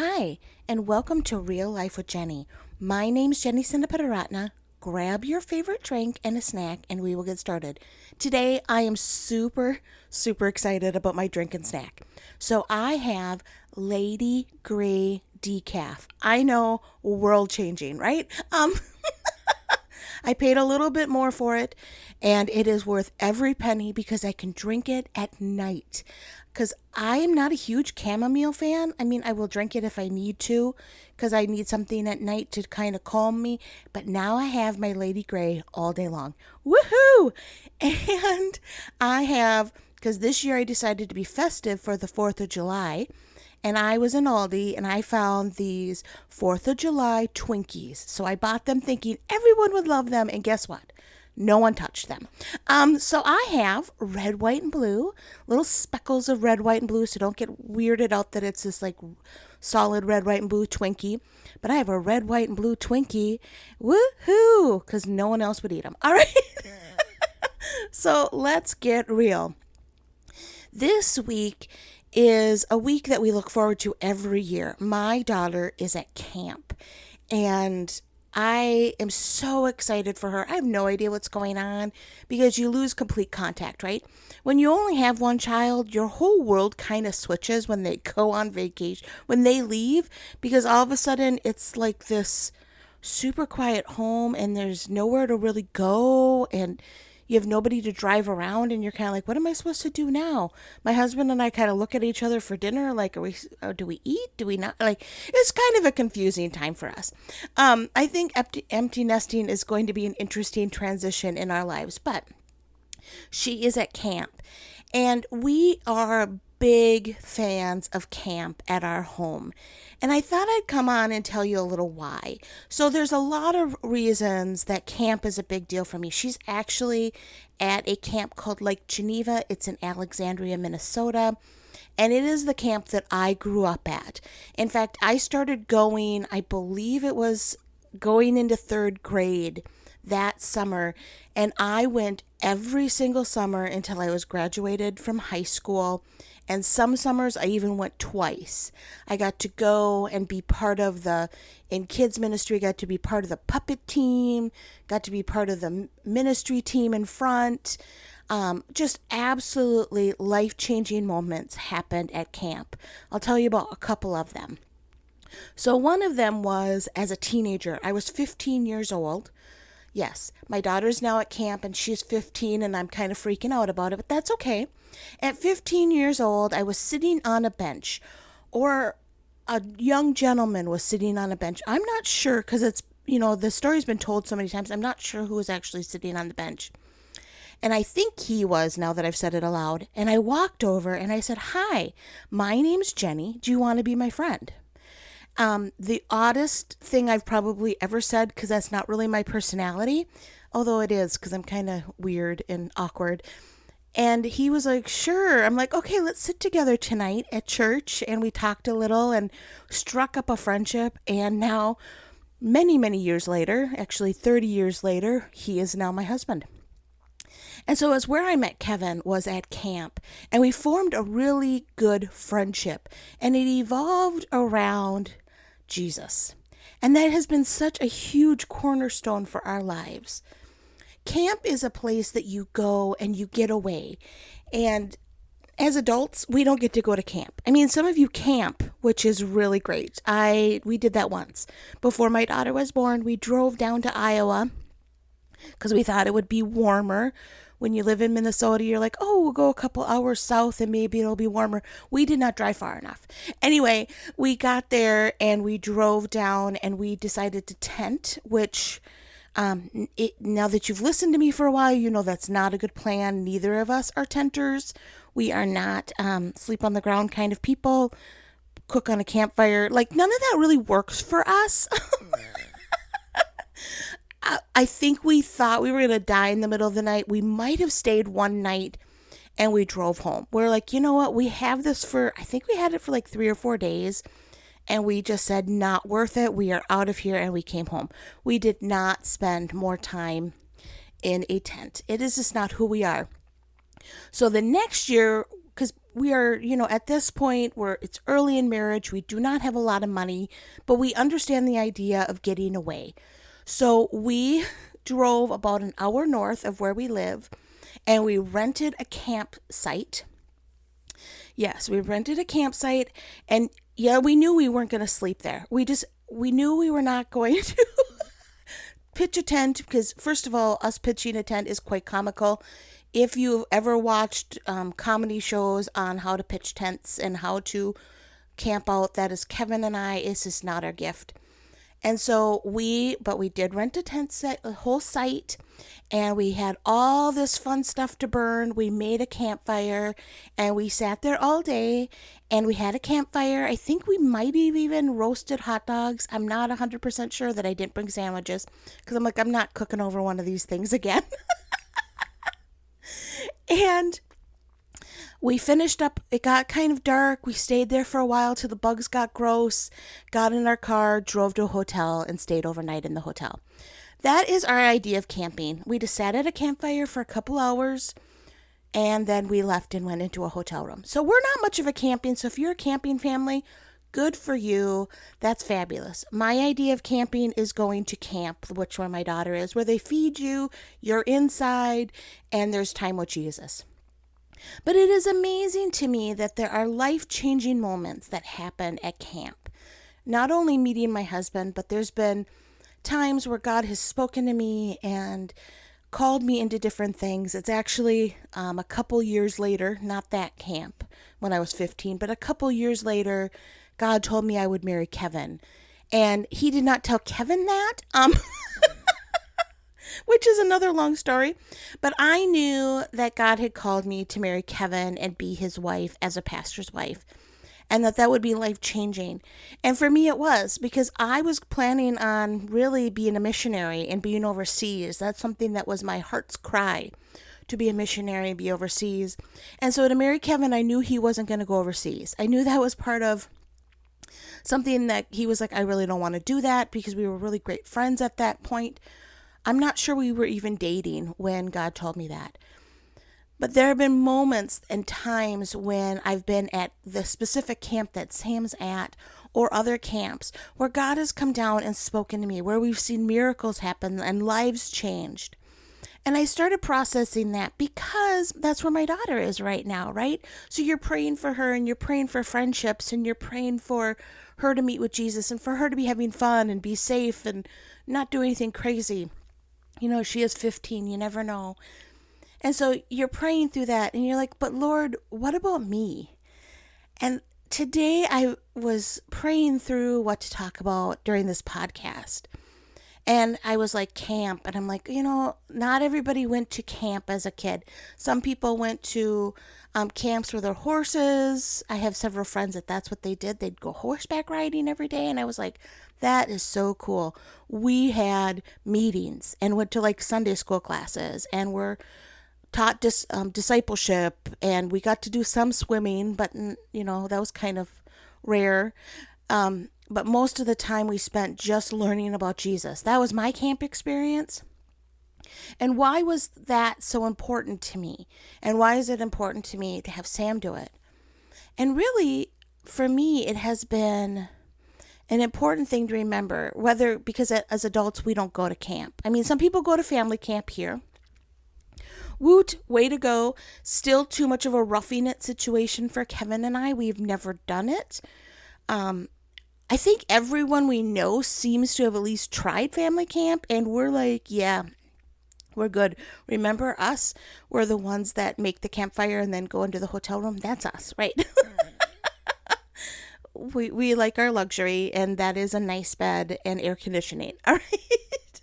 Hi, and welcome to Real Life with Jenny. My name's Jenny Sindapadaratna. Grab your favorite drink and a snack, and we will get started. Today, I am super excited about my drink and snack. So I have Lady Grey Decaf. I know, world changing, right? I paid a little bit more for it, and it is worth every penny because I can drink it at night. Because I am not a huge chamomile fan. I mean, I will drink it if I need to, because I need something at night to kind of calm me. But now I have my Lady Grey all day long. Woohoo! And I have, because this year I decided to be festive for the 4th of July. And I was in Aldi and I found these 4th of July Twinkies. So I bought them thinking everyone would love them. And guess what? No one touched them. So I have red, white, and blue, little speckles of red, white, and blue. So don't get weirded out that it's this like solid red, white, and blue Twinkie. But I have a red, white, and blue Twinkie. Woohoo! Because no one else would eat them. All right. So let's get real. This week is a week that we look forward to every year. My daughter is at camp, and I am so excited for her. I have no idea what's going on because you lose complete contact, right? When you only have one child, your whole world kind of switches when they go on vacation, when they leave, because all of a sudden it's like this super quiet home and there's nowhere to really go, and you have nobody to drive around, and you're kind of like, what am I supposed to do now? My husband and I kind of look at each other for dinner, like, do we eat? Do we not? Like, it's kind of a confusing time for us. I think empty nesting is going to be an interesting transition in our lives, but she is at camp, and we are big fans of camp at our home. And I thought I'd come on and tell you a little why. So there's a lot of reasons that camp is a big deal for me. She's actually at a camp called Lake Geneva. It's in Alexandria, Minnesota. And it is the camp that I grew up at. In fact, I started going, I believe it was going into 3rd grade that summer, and I went every single summer until I was graduated from high school. And some summers I even went twice. I got to go and be part of in kids ministry, got to be part of the puppet team, got to be part of the ministry team in front. Just absolutely life-changing moments happened at camp. I'll tell you about a couple of them. So one of them was as a teenager. I was 15 years old. Yes, my daughter's now at camp and she's 15 and I'm kind of freaking out about it, but that's okay. At 15 years old, I was sitting on a bench, or a young gentleman was sitting on a bench. I'm not sure because the story's been told so many times. I'm not sure who was actually sitting on the bench. And I think he was, now that I've said it aloud. And I walked over and I said, "Hi, my name's Jenny. Do you want to be my friend?" The oddest thing I've probably ever said, because that's not really my personality, although it is, because I'm kind of weird and awkward. And he was like, "Sure." I'm like, "Okay, let's sit together tonight at church." And we talked a little and struck up a friendship. And now, many years later, actually 30 years later, he is now my husband. And so it's where I met Kevin, was at camp, and we formed a really good friendship, and it evolved around Jesus. And that has been such a huge cornerstone for our lives. Camp is a place that you go and you get away. And as adults, we don't get to go to camp. I mean, some of you camp, which is really great. We did that once. Before my daughter was born, we drove down to Iowa because we thought it would be warmer. When you live in Minnesota, you're like, oh, we'll go a couple hours south and maybe it'll be warmer. We did not drive far enough. Anyway, we got there and we drove down and we decided to tent, which now that you've listened to me for a while, you know that's not a good plan. Neither of us are tenters. We are not sleep on the ground kind of people, cook on a campfire. Like, none of that really works for us. I think we thought we were going to die in the middle of the night. We might have stayed one night and we drove home. We're like, you know what? We have this I think we had it for like 3 or 4 days. And we just said, not worth it. We are out of here. And we came home. We did not spend more time in a tent. It is just not who we are. So the next year, because we are, at this point where it's early in marriage, we do not have a lot of money, but we understand the idea of getting away. So we drove about an hour north of where we live and we rented a campsite. Yes, we rented a campsite, and yeah, we knew we weren't going to sleep there. We knew we were not going to pitch a tent because, first of all, us pitching a tent is quite comical. If you've ever watched comedy shows on how to pitch tents and how to camp out, that is Kevin and I. It's just not our gift. And so we did rent a tent set, a whole site, and we had all this fun stuff to burn. We made a campfire and we sat there all day and we had a campfire. I think we might have even roasted hot dogs. I'm not 100% sure that I didn't bring sandwiches because I'm like, I'm not cooking over one of these things again. And we finished up, it got kind of dark. We stayed there for a while till the bugs got gross, got in our car, drove to a hotel, and stayed overnight in the hotel. That is our idea of camping. We just sat at a campfire for a couple hours, and then we left and went into a hotel room. So we're not much of a camping, so if you're a camping family, good for you. That's fabulous. My idea of camping is going to camp, which where my daughter is, where they feed you, you're inside, and there's time with Jesus. But it is amazing to me that there are life-changing moments that happen at camp. Not only meeting my husband, but there's been times where God has spoken to me and called me into different things. It's actually a couple years later, not that camp when I was 15, but a couple years later, God told me I would marry Kevin. And he did not tell Kevin that. Which is another long story. But I knew that God had called me to marry Kevin and be his wife as a pastor's wife, and that would be life-changing. And for me it was, because I was planning on really being a missionary and being overseas. That's something that was my heart's cry, to be a missionary and be overseas. And so to marry Kevin, I knew he wasn't going to go overseas. I knew that was part of something that he was like, I really don't want to do that, because we were really great friends at that point. I'm not sure we were even dating when God told me that. But there have been moments and times when I've been at the specific camp that Sam's at, or other camps, where God has come down and spoken to me, where we've seen miracles happen and lives changed. And I started processing that because that's where my daughter is right now, right? So you're praying for her, and you're praying for friendships, and you're praying for her to meet with Jesus, and for her to be having fun and be safe and not do anything crazy. She is 15, you never know. And so you're praying through that, and you're like, but Lord, what about me? And today I was praying through what to talk about during this podcast. And I was like, camp. And I'm like, not everybody went to camp as a kid. Some people went to camps with their horses. I have several friends that's what they did. They'd go horseback riding every day. And I was like, that is so cool. We had meetings and went to like Sunday school classes and were taught discipleship, and we got to do some swimming, but that was kind of rare. But most of the time we spent just learning about Jesus. That was my camp experience. And why was that so important to me? And why is it important to me to have Sam do it? And really, for me, it has been an important thing to remember, because as adults, we don't go to camp. I mean, some people go to family camp here. Woot, way to go. Still too much of a roughing it situation for Kevin and I. We've never done it. I think everyone we know seems to have at least tried family camp, and we're like, yeah, we're good. Remember us? We're the ones that make the campfire and then go into the hotel room. That's us, right? We like our luxury, and that is a nice bed and air conditioning. All right.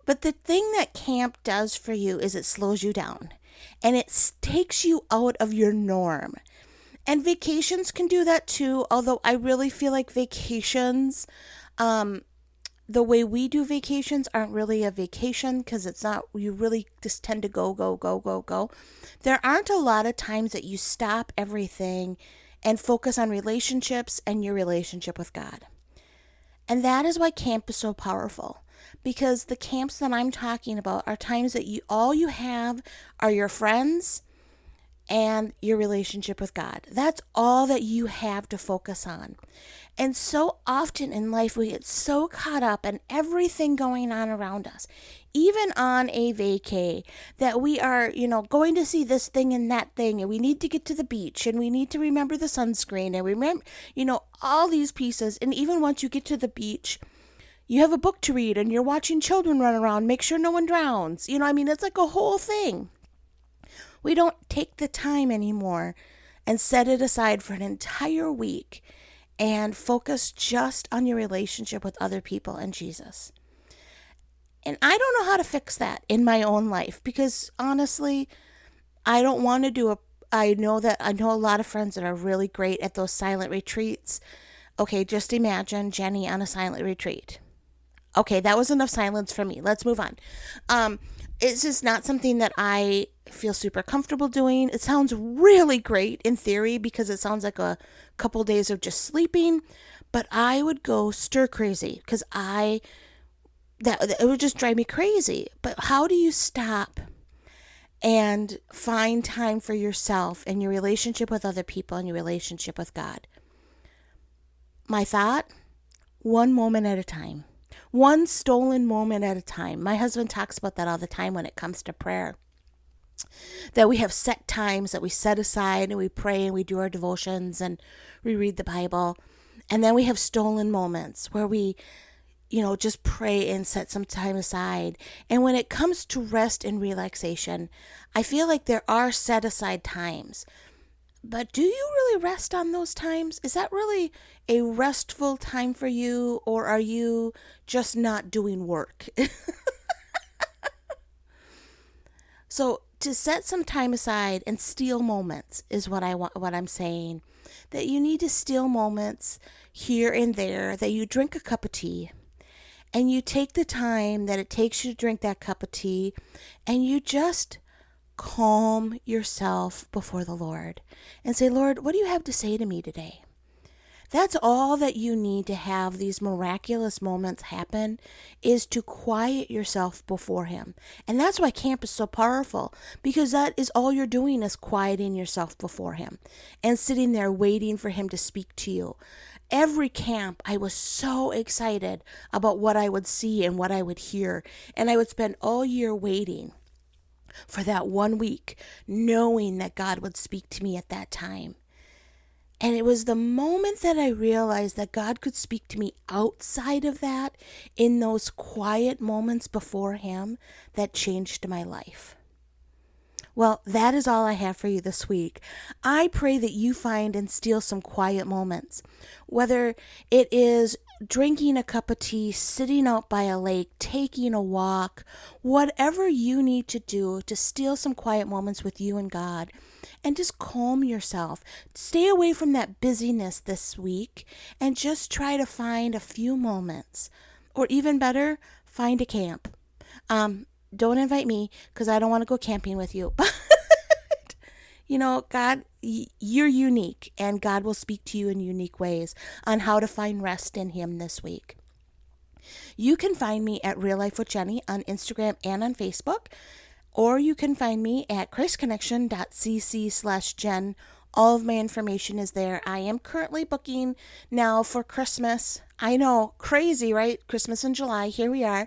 But the thing that camp does for you is it slows you down, and it takes you out of your norm. And vacations can do that too, although I really feel like vacations, the way we do vacations aren't really a vacation, because it's not, you really just tend to go, go, go, go, go. There aren't a lot of times that you stop everything and focus on relationships and your relationship with God. And that is why camp is so powerful, because the camps that I'm talking about are times that all you have are your friends and your relationship with God. That's all that you have to focus on. And so often in life, we get so caught up in everything going on around us, even on a vacay, that we are, going to see this thing and that thing, and we need to get to the beach, and we need to remember the sunscreen, and remember, all these pieces. And even once you get to the beach, you have a book to read, and you're watching children run around, make sure no one drowns. It's like a whole thing. We don't take the time anymore and set it aside for an entire week and focus just on your relationship with other people and Jesus. And I don't know how to fix that in my own life because honestly, I don't want to I know a lot of friends that are really great at those silent retreats. Okay, just imagine Jenny on a silent retreat. Okay, that was enough silence for me. Let's move on. It's just not something that I feel super comfortable doing. It sounds really great in theory because it sounds like a couple days of just sleeping, but I would go stir crazy because that it would just drive me crazy. But how do you stop and find time for yourself and your relationship with other people and your relationship with God? My thought, one moment at a time. One stolen moment at a time. My husband talks about that all the time when it comes to prayer. That we have set times that we set aside and we pray and we do our devotions and we read the Bible. And then we have stolen moments where we, just pray and set some time aside. And when it comes to rest and relaxation, I feel like there are set aside times. But do you really rest on those times? Is that really a restful time for you, or are you just not doing work? So to set some time aside and steal moments is what I'm saying. That you need to steal moments here and there, that you drink a cup of tea and you take the time that it takes you to drink that cup of tea and you just calm yourself before the Lord and say, Lord, what do you have to say to me today? That's all that you need to have these miraculous moments happen, is to quiet yourself before Him. And that's why camp is so powerful, because that is all you're doing, is quieting yourself before Him and sitting there waiting for Him to speak to you. Every camp, I was so excited about what I would see and what I would hear. And I would spend all year waiting for that 1 week, knowing that God would speak to me at that time. And it was the moment that I realized that God could speak to me outside of that, in those quiet moments before Him, that changed my life. Well, that is all I have for you this week. I pray that you find and steal some quiet moments, whether it is drinking a cup of tea, sitting out by a lake, taking a walk, whatever you need to do to steal some quiet moments with you and God, and just calm yourself. Stay away from that busyness this week and just try to find a few moments, or even better, find a camp. Don't invite me because I don't want to go camping with you. But, God, you're unique, and God will speak to you in unique ways on how to find rest in Him this week. You can find me at Real Life with Jenny on Instagram and on Facebook, or you can find me at christconnection.cc/Jen. All of my information is there. I am currently booking now for Christmas. I know, crazy, right? Christmas in July. Here we are.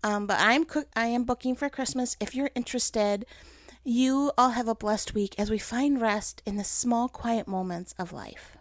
But I am booking for Christmas. If you're interested, you all have a blessed week as we find rest in the small, quiet moments of life.